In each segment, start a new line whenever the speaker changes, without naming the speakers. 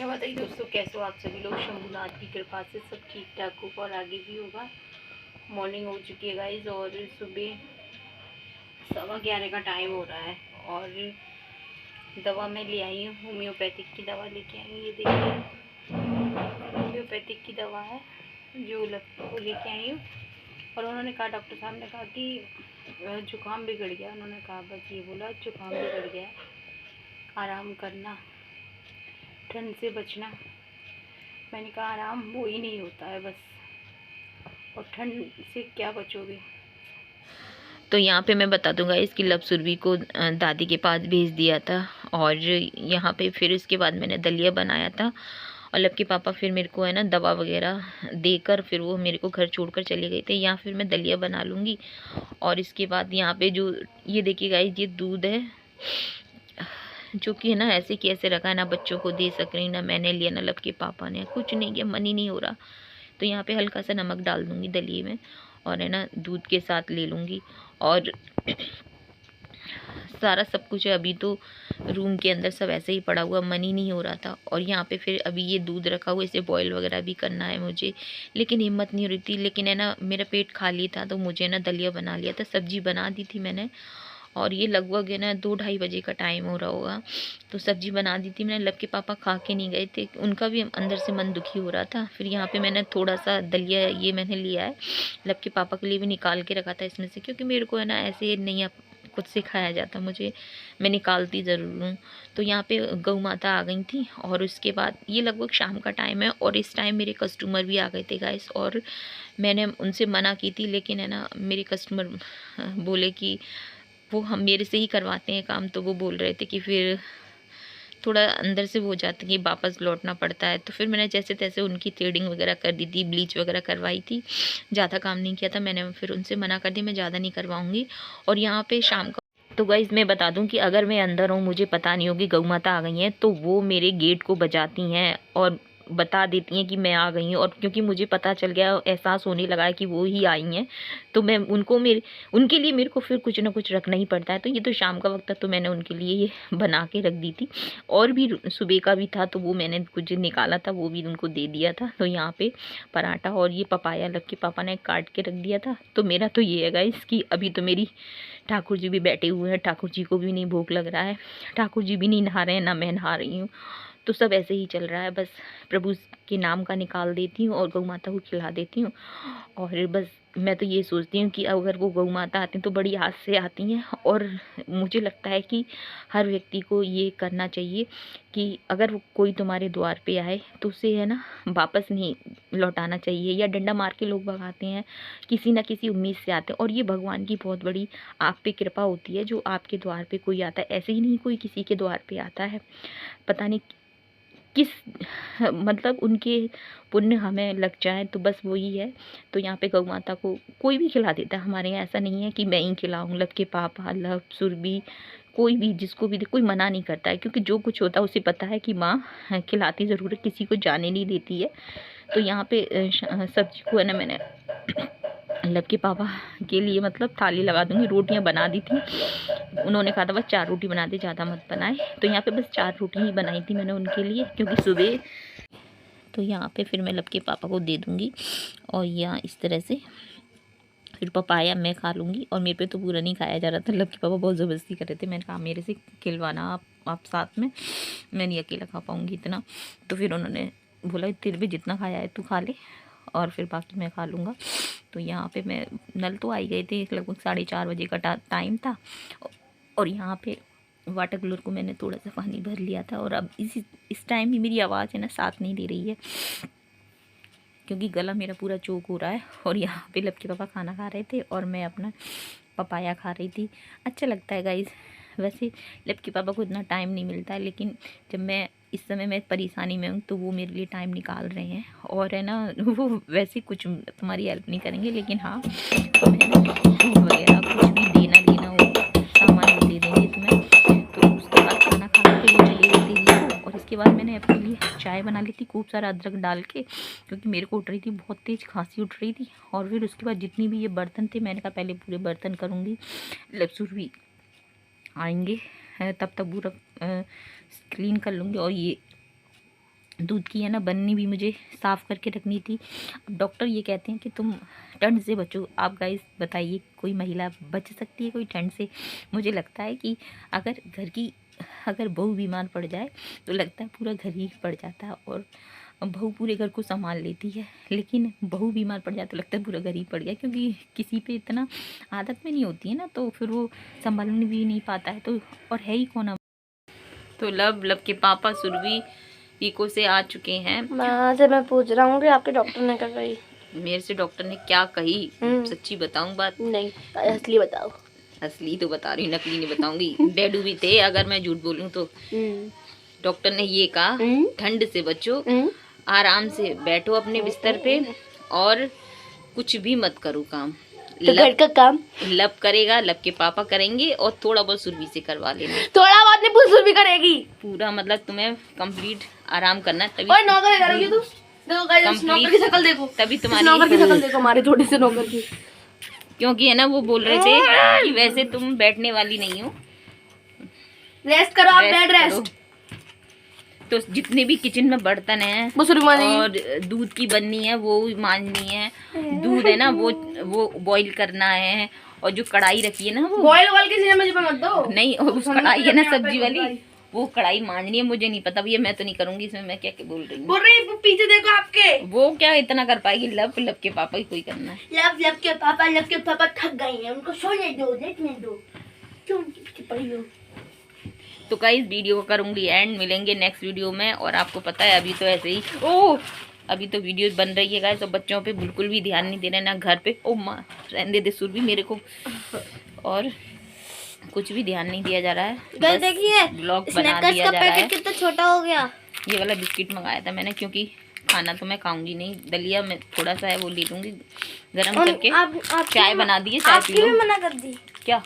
क्या बताइए दोस्तों, कैसे हो आप सभी लोग। शंभुनाथ की कृपा से सब ठीक ठाक होगा और आगे भी होगा। मॉर्निंग हो चुकी है गाइज और सुबह 11:15 का टाइम हो रहा है। और दवा मैं ले आई हूँ, होम्योपैथिक की दवा लेके आई हूँ। ये देखिए होम्योपैथिक की दवा है जो वो लेके आई हूँ। और उन्होंने कहा, डॉक्टर साहब ने कहा कि जुकाम बिगड़ गया। उन्होंने कहा बस ये बोला, जुकाम बिगड़ गया है, आराम करना, ठंड से बचना। मैंने कहा आराम वो ही नहीं होता है बस, और ठंड से क्या बचोगे।
तो यहाँ पे मैं बता दूंगा, इसकी लब सुरभि को दादी के पास भेज दिया था। और यहाँ पे फिर उसके बाद मैंने दलिया बनाया था। और लब के पापा फिर मेरे को है ना दवा वगैरह देकर फिर वो मेरे को घर छोड़कर चले गए थे। यहाँ फिर मैं दलिया बना लूँगी। और इसके बाद यहाँ पे जो ये देखिए गाइस, ये दूध है जो कि है ना ऐसे की ऐसे रखा है, ना बच्चों को दे सक रही, ना मैंने लिया, ना लब के पापा ने, कुछ नहीं किया, मन ही नहीं हो रहा। तो यहाँ पे हल्का सा नमक डाल दूँगी दलिए में और है ना दूध के साथ ले लूँगी। और सारा सब कुछ है, अभी तो रूम के अंदर सब ऐसे ही पड़ा हुआ, मन ही नहीं हो रहा था। और यहाँ पे फिर अभी ये दूध रखा हुआ, इसे बॉईल वगैरह भी करना है मुझे, लेकिन हिम्मत नहीं हो रही थी। लेकिन है ना मेरा पेट खाली था तो मुझे ना दलिया बना लिया था, सब्जी बना दी थी मैंने। और ये लगभग है ना 2-2:30 बजे का टाइम हो रहा होगा। तो सब्जी बना दी थी मैंने। लब के पापा खा के नहीं गए थे, उनका भी अंदर से मन दुखी हो रहा था। फिर यहाँ पे मैंने थोड़ा सा दलिया ये मैंने लिया है, लब के पापा के लिए भी निकाल के रखा था इसमें से, क्योंकि मेरे को है ना ऐसे नहीं खुद से खाया जाता, मैं निकालती ज़रूर हूँ। तो यहाँ पे गौ माता आ गई थी। और उसके बाद ये लगभग शाम का टाइम है और इस टाइम मेरे कस्टमर भी आ गए थे गाइस। और मैंने उनसे मना की थी, लेकिन है ना मेरे कस्टमर बोले कि वो हम मेरे से ही करवाते हैं काम। तो वो बोल रहे थे कि फिर थोड़ा अंदर से वो हो जाता है कि वापस लौटना पड़ता है। तो फिर मैंने जैसे तैसे उनकी थ्रेडिंग वगैरह कर दी थी, ब्लीच वगैरह करवाई थी, ज़्यादा काम नहीं किया था मैंने। फिर उनसे मना कर दिया, मैं ज़्यादा नहीं करवाऊँगी। और यहाँ पे शाम का तो गाइस मैं बता दूं कि अगर मैं अंदर हूँ, मुझे पता नहीं होगी गौ माता आ गई हैं, तो वो मेरे गेट को बजाती हैं और बता देती हैं कि मैं आ गई हूँ। और क्योंकि मुझे पता चल गया, एहसास होने लगा है कि वो ही आई हैं, तो मैं उनके लिए मेरे को फिर कुछ ना कुछ रखना ही पड़ता है। तो ये तो शाम का वक्त था, तो मैंने उनके लिए ये बना के रख दी थी। और भी सुबह का भी था, तो वो मैंने कुछ निकाला था, वो भी उनको दे दिया था। तो यहाँ पे पराठा और ये पपाया लग के पापा ने काट के रख दिया था। तो मेरा तो ये है गाइस कि अभी तो मेरी ठाकुर जी भी बैठे हुए हैं, ठाकुर जी को भी नहीं भूख लग रहा है, ठाकुर जी भी नहीं नहा रहे हैं, ना मैं नहा रही हूँ। तो सब ऐसे ही चल रहा है, बस प्रभु के नाम का निकाल देती हूँ और गौ माता को खिला देती हूँ। और बस मैं तो ये सोचती हूँ कि अगर वो गौ माता आती हैं तो बड़ी आस से आती हैं। और मुझे लगता है कि हर व्यक्ति को ये करना चाहिए कि अगर वो कोई तुम्हारे द्वार पे आए तो उसे है ना वापस नहीं लौटाना चाहिए, या डंडा मार के लोग भगाते हैं, किसी ना किसी उम्मीद से आते हैं। और ये भगवान की बहुत बड़ी आप पे कृपा होती है, जो आपके द्वार पे कोई आता है। ऐसे ही नहीं कोई किसी के द्वार पे आता है, पता नहीं किस मतलब उनके पुण्य हमें लग जाए, तो बस वही है। तो यहाँ पे गौ माता को कोई भी खिला देता है हमारे यहाँ, ऐसा नहीं है कि मैं ही खिलाऊँ। लब के पापा, लब सुरभि, कोई भी जिसको भी कोई मना नहीं करता है, क्योंकि जो कुछ होता है उसे पता है कि माँ खिलाती ज़रूर है, किसी को जाने नहीं देती है। तो यहाँ पे सब्जी को है ना मैंने लब के पापा के लिए मतलब थाली लगा दूँगी। रोटियाँ बना दी थी, उन्होंने कहा था बस 4 रोटी बना दे, ज़्यादा मत बनाए। तो यहाँ पे बस 4 रोटी ही बनाई थी मैंने उनके लिए, क्योंकि सुबह। तो यहाँ पे फिर मैं लब के पापा को दे दूँगी। और यहाँ इस तरह से फिर पपाया मैं खा लूँगी। और मेरे पे तो पूरा नहीं खाया जा रहा था, लब के पापा बहुत ज़बरदस्ती कर रहे थे। मैंने कहा मेरे से खिलवाना आप साथ में, मैं नहीं अकेला खा पाऊँगी इतना। तो फिर उन्होंने बोला तेरे भी जितना खाया है तू खा ले, और फिर बाकी मैं खा लूँगा। तो यहाँ पे मैं नल तो आई गए थे, लगभग 4:30 बजे का टाइम था। और यहाँ पे वाटर कूलर को मैंने थोड़ा सा पानी भर लिया था। और अब इस टाइम भी मेरी आवाज़ है ना साथ नहीं दे रही है, क्योंकि गला मेरा पूरा चोक हो रहा है। और यहाँ पे लब के पापा खाना खा रहे थे और मैं अपना पपाया खा रही थी। अच्छा लगता है गाइस। वैसे लब के पापा को इतना टाइम नहीं मिलता है, लेकिन जब मैं इस समय मैं परेशानी में हूँ तो वो मेरे लिए टाइम निकाल रहे हैं। और है ना वो वैसे कुछ तुम्हारी हेल्प नहीं करेंगे, लेकिन हाँ तुम्हें दूध वगैरह कुछ भी देना लेना हो, सामान वो दे देंगे तुम्हें। तो उसके बाद खाना खा के वो चले गए थे लिए। और इसके बाद मैंने अपने लिए चाय बना ली थी, खूब सारा अदरक डाल के, क्योंकि मेरे को उठ रही थी, बहुत तेज़ खांसी उठ रही थी। और फिर उसके बाद जितनी भी ये बर्तन थे, मैंने कहा पहले पूरे बर्तन करूँगी, लपसुर भी आएंगे तब तक पूरा क्लीन कर लूँगी। और ये दूध की है ना बन्नी भी मुझे साफ़ करके रखनी थी। अब डॉक्टर ये कहते हैं कि तुम ठंड से बचो। आप गाइस बताइए, कोई महिला बच सकती है कोई ठंड से? मुझे लगता है कि अगर बहू बीमार पड़ जाए तो लगता है पूरा घर ही पड़ जाता है और बहू पूरे घर को संभाल लेती है, लेकिन बहू बीमार पड़ जाए तो लगता है पूरा घर ही पड़ गया, क्योंकि किसी पे इतना आदत में नहीं होती है ना, तो फिर वो संभाल भी नहीं पाता है। तो और है ही कौन अब। तो लब के पापा सुरभि पीको से आ चुके हैं।
मैं पूछ रहा हूँ कि आपके डॉक्टर ने क्या कही?
मेरे से डॉक्टर ने क्या कही? सच्ची बताऊं बात?
नहीं, असली बताओ।
असली तो बता रही हूँ, नकली नहीं बताऊंगी। डैडू भी थे, अगर मैं झूठ बोलूं तो। डॉक्टर ने ये कहा, ठंड से बचो, आराम से बैठो अपने बिस्तर पे और कुछ भी मत करो काम।
तो घर का काम
लब करेगा, लब के पापा करेंगे और थोड़ा बहुत सुरभि से करवा लेना।
थोड़ा बहुत नहीं, पूरी सुरभि करेगी
पूरा, मतलब तुम्हें कंप्लीट आराम करना तभी।
और नौकर करोगी तू? देखो गाइस, नौकर की शक्ल देखो,
तभी तुम्हारी
नौकर की शक्ल देखो, हमारे थोड़ी से नौकर की।
क्योंकि है ना वो बोल रहे थे कि वैसे तुम बैठने वाली नहीं हो,
रेस्ट करो आप, बेड रेस्ट।
तो जितने भी किचन में बर्तन हैं और दूध की बननी है वो मांजनी है, दूध है ना वो बॉईल करना है, और जो कढ़ाई रखी है ना वो
बॉईल किसी मुझे मत दो।
नहीं, और उस कढ़ाई है ना सब्जी वाली, वो कढ़ाई मांजनी है। मुझे नहीं पता भैया, मैं तो नहीं करूंगी इसमें। मैं क्या क्या बोल रही हूँ?
पीछे देखो आपके,
वो क्या इतना कर पाएगी? लब के पापा ही कोई करना है।
लब के पापा थक गए हैं, उनको सोने दो, देखने दो, क्यों उनके पीछे पड़ी हो?
तो गाइस वीडियो को करूंगी एंड, मिलेंगे नेक्स्ट वीडियो में। और आपको पता है अभी तो ऐसे ही अभी तो वीडियो बन रही है गाइस, तो बच्चों पे बिल्कुल भी ध्यान नहीं देना ना, घर पे। ओ माँ, रहने दे सुरभि मेरे को, और कुछ भी ध्यान नहीं दिया जा रहा है।
देखिए
ब्लॉग बना दिया जा रहा है।
कितना छोटा हो गया।
ये वाला बिस्किट मंगाया था मैंने, क्योंकि खाना तो मैं खाऊंगी नहीं, दलिया में थोड़ा सा है वो ले लूंगी गरम करके। चाय बना दी है, चाय पी लो।
मना कर दी
क्या?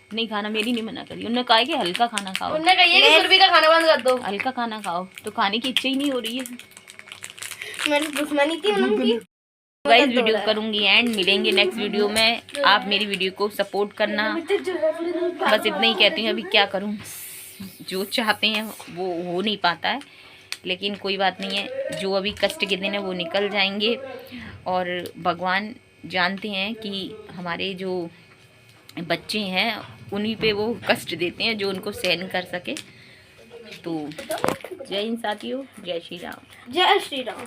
नहीं खाना, मेरी नहीं मना करी। उन्होंने कहा कि हल्का खाना खाओ,
उन्होंने कहा कि सुरभि का खाना बंद कर दो,
हल्का खाना खाओ। तो खाने की इच्छा ही नहीं हो रही है।
मैंने दुश्मनी की उनकी।
गाइस वीडियो करूंगी एंड, मिलेंगे नेक्स्ट वीडियो में। आप मेरी वीडियो को सपोर्ट करना, बस इतना ही कहती हूँ। अभी क्या करूँ, जो चाहते हैं वो हो नहीं पाता है, लेकिन कोई बात नहीं है। जो अभी कष्ट के दिन है वो निकल जाएंगे, और भगवान जानते हैं कि हमारे जो बच्चे हैं उन्हीं पे वो कष्ट देते हैं जो उनको सहन कर सके। तो जय हिंद साथियों, जय श्री राम।
जय श्री राम।